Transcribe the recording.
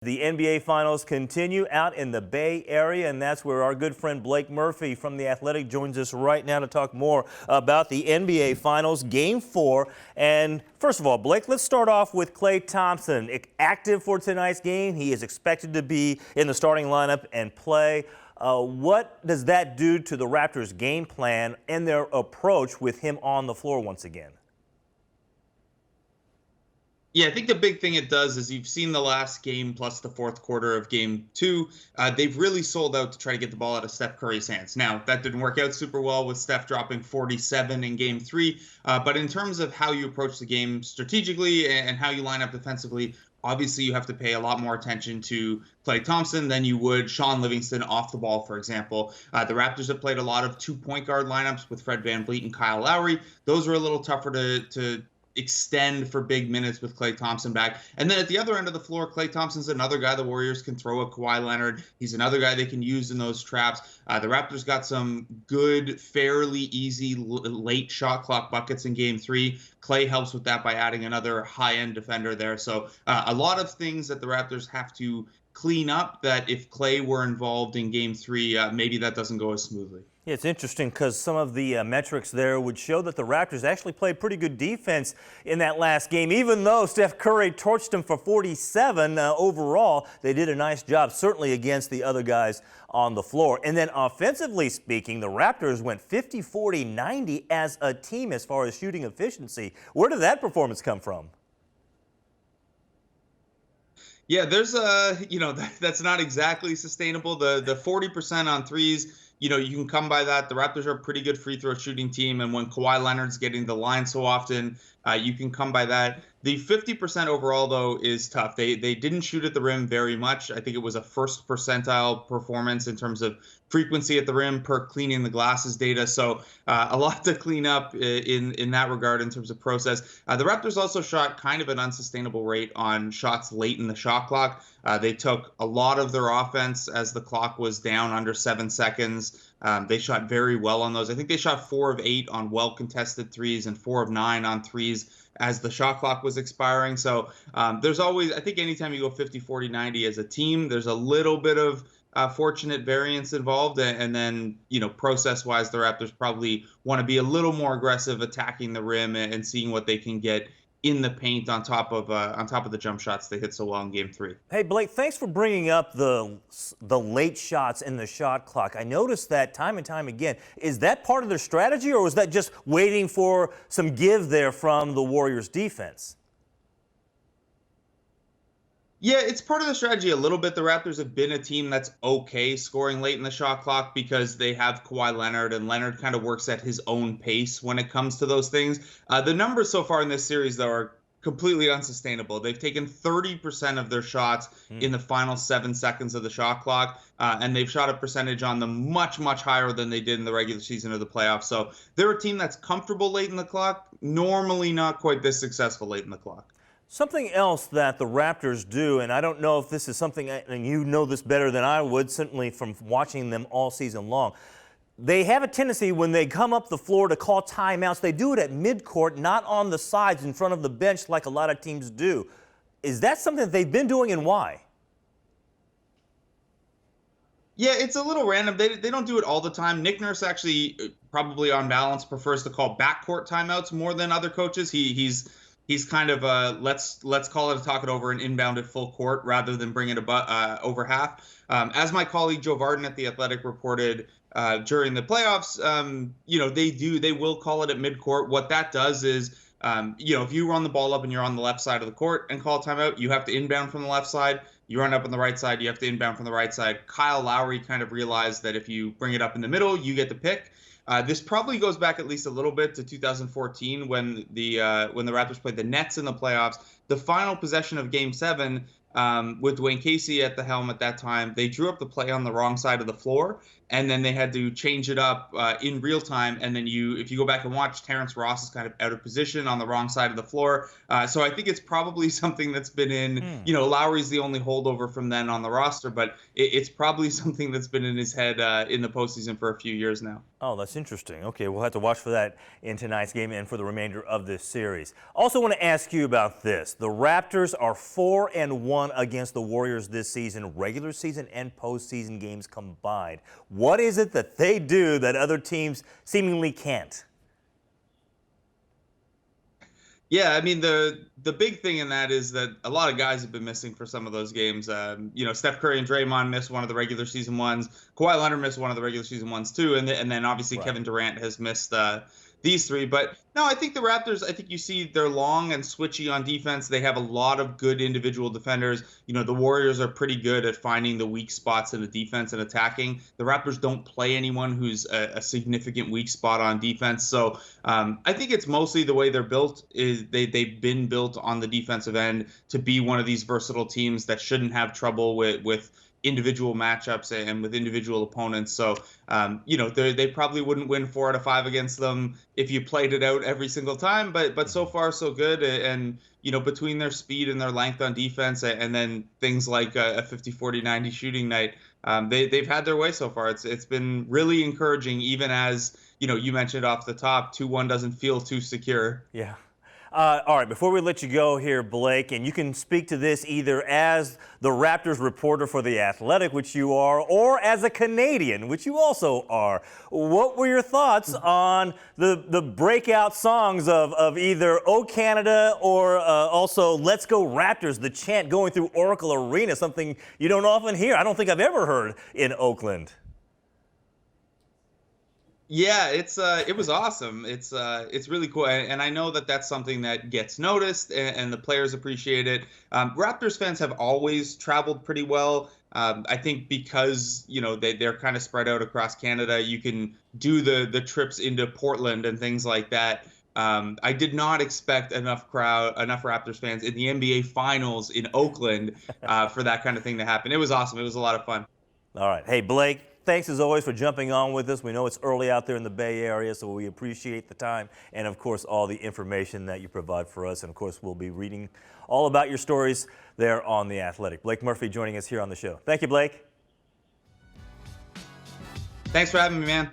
The NBA Finals continue out in the Bay Area, and that's where our good friend Blake Murphy from The Athletic joins us right now to talk more about the NBA Finals, Game 4. And first of all, Blake, let's start off with Klay Thompson. Active for tonight's game. He is expected to be in the starting lineup and play. What does that do to the Raptors' game plan and their approach with him on the floor once again? Yeah, I think the big thing it does is you've seen the last game plus the fourth quarter of game 2. They've really sold out to try to get the ball out of Steph Curry's hands. Now, that didn't work out super well with Steph dropping 47 in game 3. But in terms of how you approach the game strategically and how you line up defensively, obviously you have to pay a lot more attention to Klay Thompson than you would Sean Livingston off the ball, for example. The Raptors have played a lot of 2 point guard lineups with Fred VanVleet and Kyle Lowry. Those were a little tougher to extend for big minutes with Klay Thompson back. And then at the other end of the floor, Klay Thompson's another guy the Warriors can throw at Kawhi Leonard. He's another guy they can use in those traps. The Raptors got some good, fairly easy late shot clock buckets in game 3. Klay helps with that by adding another high-end defender there. So a lot of things that the Raptors have to clean up that if Klay were involved in game 3, maybe that doesn't go as smoothly. Yeah, it's interesting because some of the metrics there would show that the Raptors actually played pretty good defense in that last game. Even though Steph Curry torched them for 47 overall, they did a nice job, certainly against the other guys on the floor. And then offensively speaking, the Raptors went 50, 40, 90 as a team as far as shooting efficiency. Where did that performance come from? Yeah, there's that's not exactly sustainable. The 40% on threes, you can come by that. The Raptors are a pretty good free throw shooting team, and when Kawhi Leonard's getting the line so often, you can come by that. The 50% overall, though, is tough. They didn't shoot at the rim very much. I think it was a first percentile performance in terms of frequency at the rim per cleaning the glasses data. So a lot to clean up in that regard in terms of process. The Raptors also shot kind of an unsustainable rate on shots late in the shot clock. They took a lot of their offense as the clock was down under 7 seconds. They shot very well on those. I think they shot 4 of 8 on well-contested threes and 4 of 9 on threes as the shot clock was expiring. So there's always, I think anytime you go 50, 40, 90 as a team, there's a little bit of fortunate variance involved. And then, process-wise, the Raptors probably want to be a little more aggressive attacking the rim and seeing what they can get in the paint on top of the jump shots they hit so well in game 3. Hey, Blake, thanks for bringing up the late shots in the shot clock. I noticed that time and time again. Is that part of their strategy, or was that just waiting for some give there from the Warriors' defense? Yeah, it's part of the strategy a little bit. The Raptors have been a team that's okay scoring late in the shot clock because they have Kawhi Leonard, and Leonard kind of works at his own pace when it comes to those things. The numbers so far in this series, though, are completely unsustainable. They've taken 30% of their shots in the final 7 seconds of the shot clock, and they've shot a percentage on them much, much higher than they did in the regular season or the playoffs. So they're a team that's comfortable late in the clock, normally not quite this successful late in the clock. Something else that the Raptors do, and I don't know if this is something, and you know this better than I would, certainly from watching them all season long. They have a tendency when they come up the floor to call timeouts. They do it at midcourt, not on the sides in front of the bench like a lot of teams do. Is that something that they've been doing, and why? Yeah, it's a little random. They don't do it all the time. Nick Nurse actually, probably on balance, prefers to call backcourt timeouts more than other coaches. He's kind of let's call it a talk it over and inbound at full court rather than bring it over half. As my colleague Joe Varden at The Athletic reported during the playoffs, they will call it at midcourt. What that does is, if you run the ball up and you're on the left side of the court and call a timeout, you have to inbound from the left side. You run up on the right side, you have to inbound from the right side. Kyle Lowry kind of realized that if you bring it up in the middle, you get the pick. This probably goes back at least a little bit to 2014 when the Raptors played the Nets in the playoffs. The final possession of Game 7, with Dwayne Casey at the helm at that time, they drew up the play on the wrong side of the floor, and then they had to change it up in real time. And then if you go back and watch, Terrence Ross is kind of out of position on the wrong side of the floor. So I think it's probably something that's been in, Lowry's the only holdover from then on the roster, but it's probably something that's been in his head in the postseason for a few years now. Oh, that's interesting. Okay, we'll have to watch for that in tonight's game and for the remainder of this series. Also want to ask you about this. The Raptors are 4-1 won against the Warriors this season, regular season and postseason games combined. What is it that they do that other teams seemingly can't? Yeah, I mean the big thing in that is that a lot of guys have been missing for some of those games. Steph Curry and Draymond missed one of the regular season ones. Kawhi Leonard missed one of the regular season ones too, and then obviously Right. Kevin Durant has missed these three. But no, I think the Raptors. I think you see they're long and switchy on defense. They have a lot of good individual defenders. The Warriors are pretty good at finding the weak spots in the defense and attacking. The Raptors don't play anyone who's a significant weak spot on defense. So I think it's mostly the way they're built. Is they've been built on the defensive end to be one of these versatile teams that shouldn't have trouble with individual matchups and with individual opponents. So, they probably wouldn't win 4 out of 5 against them if you played it out every single time. But so far, so good. And, between their speed and their length on defense and then things like a 50, 40, 90 shooting night, they've had their way so far. It's been really encouraging, even as, you mentioned off the top, 2-1 doesn't feel too secure. Yeah. All right, before we let you go here, Blake, and you can speak to this either as the Raptors reporter for The Athletic, which you are, or as a Canadian, which you also are. What were your thoughts on the breakout songs of either "Oh Canada" or also "Let's Go Raptors," the chant going through Oracle Arena, something you don't often hear. I don't think I've ever heard in Oakland. Yeah, it was awesome. It's really cool, and I know that that's something that gets noticed, and the players appreciate it. Raptors fans have always traveled pretty well. I think because they're kind of spread out across Canada, you can do the trips into Portland and things like that. I did not expect enough Raptors fans in the NBA Finals in Oakland for that kind of thing to happen. It was awesome. It was a lot of fun. All right. Hey, Blake, thanks as always for jumping on with us. We know it's early out there in the Bay Area, so we appreciate the time and, of course, all the information that you provide for us. And, of course, we'll be reading all about your stories there on The Athletic. Blake Murphy joining us here on the show. Thank you, Blake. Thanks for having me, man.